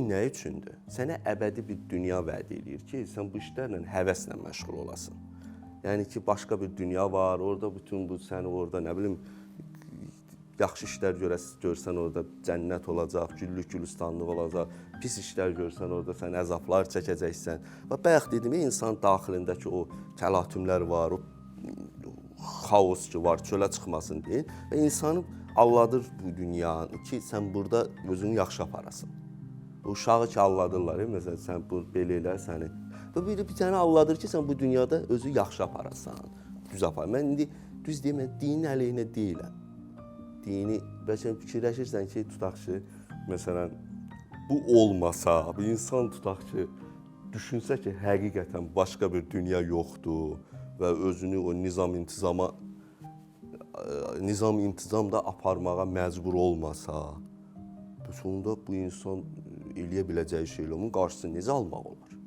nə üçündür? Sənə əbədi bir dünya vəd edir ki, sən bu işlərlə həvəslə məşğul olasın. Yəni ki, başqa bir dünya var, orada bütün bu səni orada nə bilim yaxşı işlər görsən orada cənnət olacaq, güllük gülistanlıq olacaq, pis işlər görsən orada sən əzablar çəkəcəksən. Və bayaq dedim, insan daxilindəki o təlatümlər var, o xaos ki var, çölə çıxmasın deyin və insanı alladır bu dünyanı ki, sən burada özünü yaxşı aparasan. O uşağı ki alladırlar, məsələn, sən bu belə elə səni. Və bir səni alladır ki, sən bu dünyada özü yaxşı aparasan, düz apar. Mən indi düz deyim, dinin əleyhinə deyiləm. Dini, bəlkə fikirləşirsən ki, tutaq ki, məsələn, bu olmasa, bu insan tutaq ki, düşünsə ki, həqiqətən başqa bir dünya yoxdur və özünü o nizam-intizamda aparmağa məcbur olmasa, sonunda bu insan eləyə biləcəyi şeylərin qarşısını necə almaq olar?